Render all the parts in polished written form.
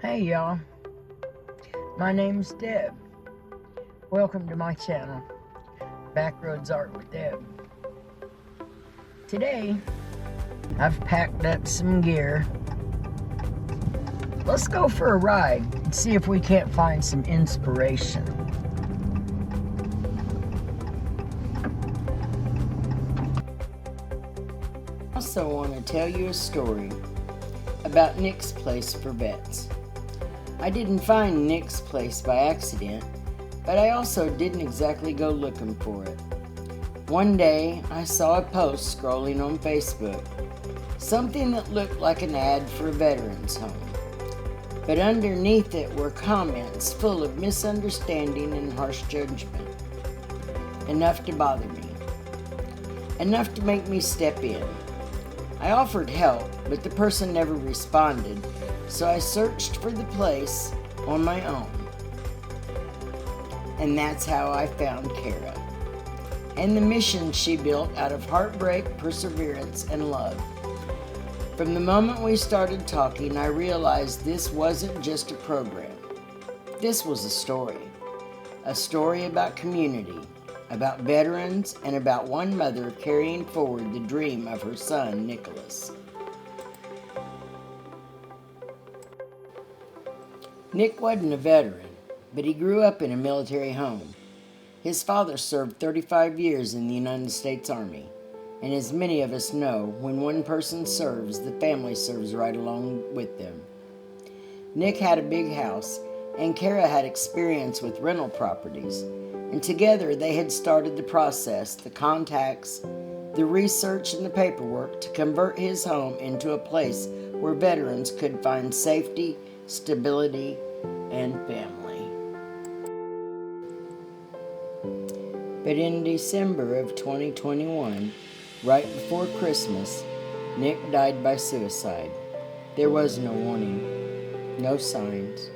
Hey y'all, my name's Deb. Welcome to my channel, Backroads Art with Deb. Today, I've packed up some gear. Let's go for a ride and see if we can't find some inspiration. I also want to tell you a story about NiksPlaceForVets. I didn't find Nick's place by accident, but I also didn't exactly go looking for it. One day, I saw a post scrolling on Facebook, something that looked like an ad for a veterans home. But underneath it were comments full of misunderstanding and harsh judgment. Enough to bother me. Enough to make me step in. I offered help, but the person never responded, so I searched for the place on my own. And that's how I found Kara, and the mission she built out of heartbreak, perseverance, and love. From the moment we started talking, I realized this wasn't just a program. This was a story about community, about veterans, and about one mother carrying forward the dream of her son, Nicholas. Nick wasn't a veteran, but he grew up in a military home. His father served 35 years in the United States Army, and as many of us know, when one person serves, the family serves right along with them. Nick had a big house, and Kara had experience with rental properties, and together they had started the process, the contacts, the research, and the paperwork to convert his home into a place where veterans could find safety, stability, and family. But in December of 2021, right before Christmas, Nick died by suicide. There was no warning, no signs.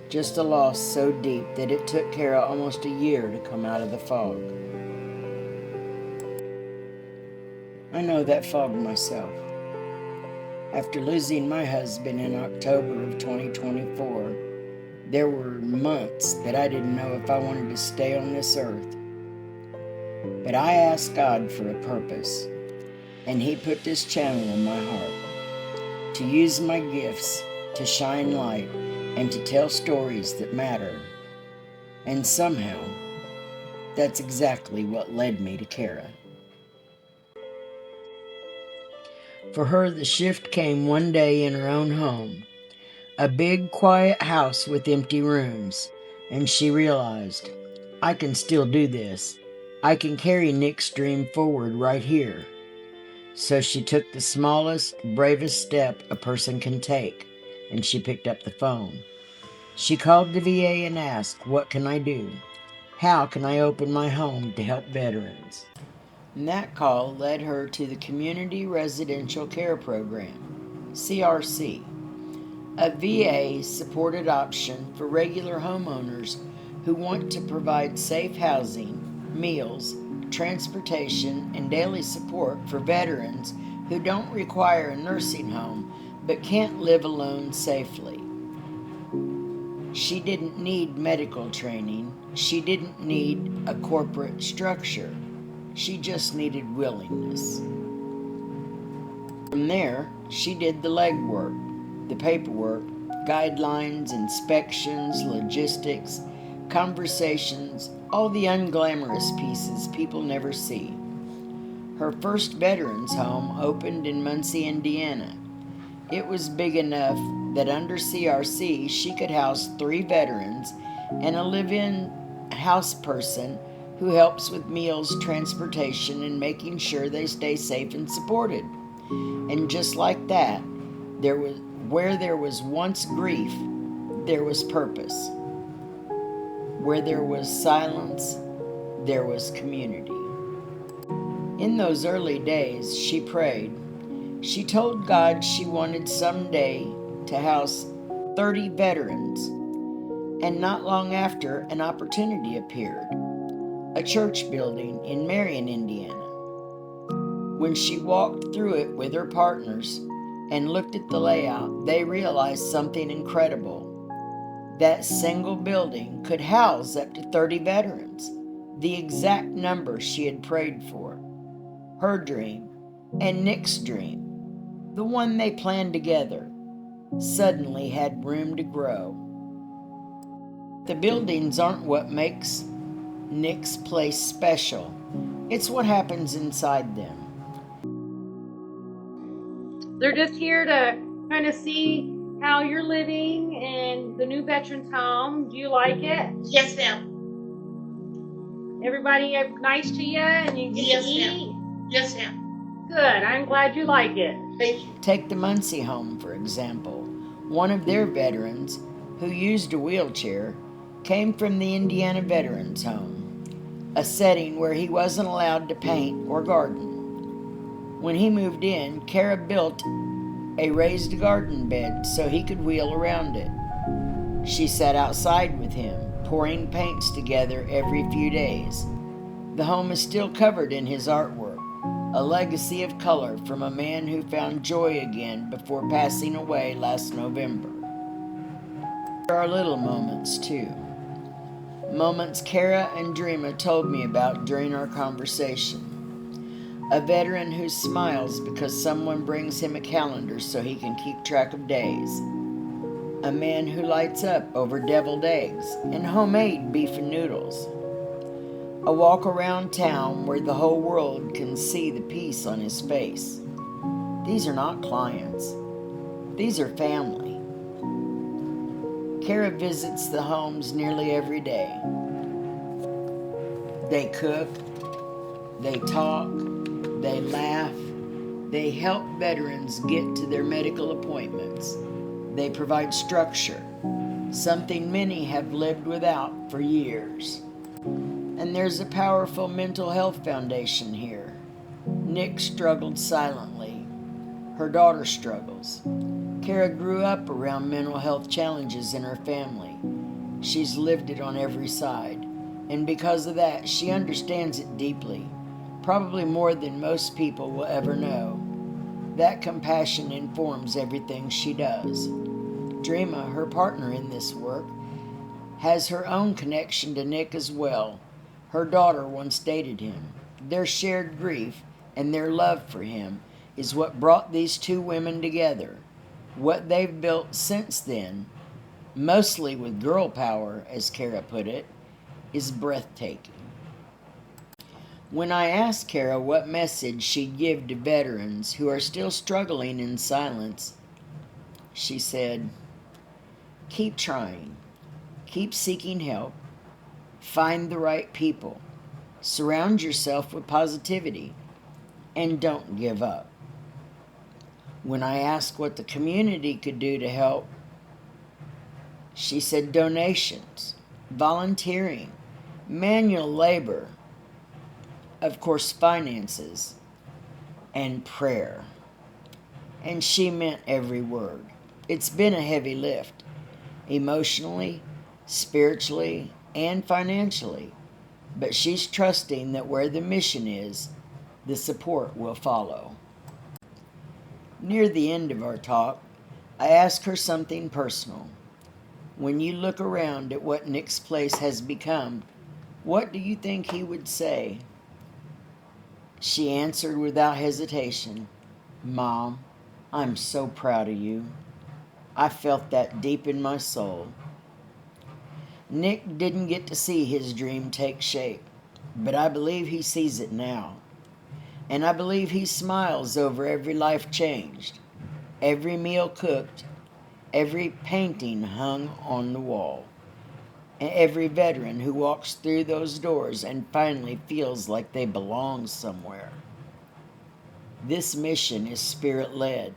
Just a loss so deep that it took Kara almost a year to come out of the fog. I know that fog myself. After losing my husband in October of 2024, there were months that I didn't know if I wanted to stay on this earth. But I asked God for a purpose, and He put this channel in my heart to use my gifts to shine light and to tell stories that matter. And somehow, that's exactly what led me to Kara. For her, the shift came one day in her own home, a big, quiet house with empty rooms, and she realized, I can still do this. I can carry Nick's dream forward right here. So she took the smallest, bravest step a person can take, and she picked up the phone. She called the VA and asked, what can I do? How can I open my home to help veterans? And that call led her to the Community Residential Care Program, CRC, a VA-supported option for regular homeowners who want to provide safe housing, meals, transportation, and daily support for veterans who don't require a nursing home but can't live alone safely. She didn't need medical training. She didn't need a corporate structure. She just needed willingness. From there, she did the legwork, the paperwork, guidelines, inspections, logistics, conversations, all the unglamorous pieces people never see. Her first veterans home opened in Muncie, Indiana. It was big enough that under CRC she could house 3 veterans and a live-in house person who helps with meals, transportation, and making sure they stay safe and supported. And just like that, where there was once grief, there was purpose. Where there was silence, there was community. In those early days, she prayed. She told God she wanted someday to house 30 veterans. And not long after, an opportunity appeared. A church building in Marion, Indiana. When she walked through it with her partners, and looked at the layout, they realized something incredible. That single building could house up to 30 veterans, the exact number she had prayed for. Her dream and Nick's dream, the one they planned together, suddenly had room to grow. The buildings aren't what makes Nick's Place special. It's what happens inside them. They're just here to kind of see how you're living in the new veterans home. Do you like it? Yes, ma'am. Everybody nice to you and you get to eat? Ma'am. Yes, ma'am. Good. I'm glad you like it. Thank you. Take the Muncie home, for example. One of their veterans, who used a wheelchair, came from the Indiana Veterans Home, a setting where he wasn't allowed to paint or garden. When he moved in, Kara built a raised garden bed so he could wheel around it. She sat outside with him, pouring paints together every few days. The home is still covered in his artwork, a legacy of color from a man who found joy again before passing away last November. There are little moments, too. Moments Kara and Dreama told me about during our conversation. A veteran who smiles because someone brings him a calendar so he can keep track of days. A man who lights up over deviled eggs and homemade beef and noodles. A walk around town where the whole world can see the peace on his face. These are not clients. These are family. Kara visits the homes nearly every day. They cook, they talk, they laugh, they help veterans get to their medical appointments. They provide structure, something many have lived without for years. And there's a powerful mental health foundation here. Nick struggled silently. Her daughter struggles. Kara grew up around mental health challenges in her family. She's lived it on every side, and because of that, she understands it deeply, probably more than most people will ever know. That compassion informs everything she does. Dreama, her partner in this work, has her own connection to Nick as well. Her daughter once dated him. Their shared grief and their love for him is what brought these two women together. What they've built since then, mostly with girl power, as Kara put it, is breathtaking. When I asked Kara what message she'd give to veterans who are still struggling in silence, she said, "Keep trying, keep seeking help, find the right people, surround yourself with positivity, and don't give up." When I asked what the community could do to help, she said donations, volunteering, manual labor, of course finances, and prayer. And she meant every word. It's been a heavy lift, emotionally, spiritually, and financially, but she's trusting that where the mission is, the support will follow. Near the end of our talk, I asked her something personal. When you look around at what Nick's Place has become, what do you think he would say? She answered without hesitation, "Mom, I'm so proud of you. I felt that deep in my soul." Nick didn't get to see his dream take shape, but I believe he sees it now. And I believe he smiles over every life changed, every meal cooked, every painting hung on the wall, and every veteran who walks through those doors and finally feels like they belong somewhere. This mission is spirit-led.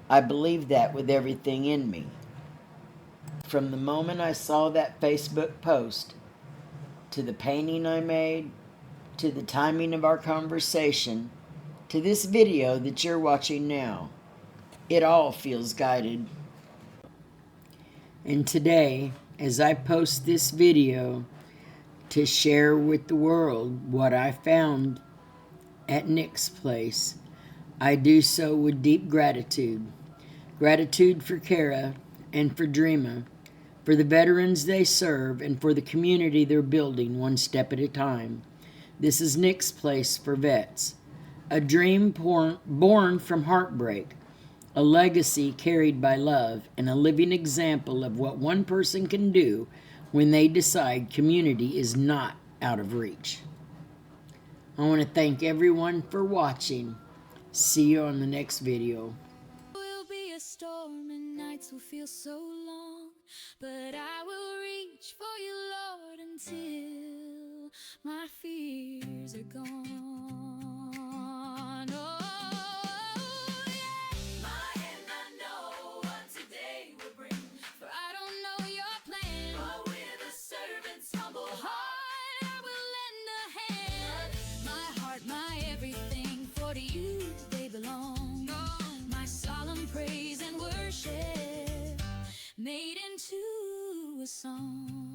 I believe that with everything in me. From the moment I saw that Facebook post, to the painting I made, to the timing of our conversation, to this video that you're watching now, it all feels guided. And today, as I post this video to share with the world what I found at Nick's Place, I do so with deep gratitude. Gratitude for Kara and for Dreama, for the veterans they serve, and for the community they're building one step at a time. This is Nick's Place for Vets. A dream born from heartbreak, a legacy carried by love, and a living example of what one person can do when they decide community is not out of reach. I want to thank everyone for watching. See you on the next video. Will be a storm and nights will feel so long, but I will reach for you, Lord, until my fears are gone. Oh, yeah. My hand I know what today will bring, for I don't know your plan, but with a servant's humble heart I will lend a hand. My heart, my everything, for to you they belong. My solemn praise and worship made into a song.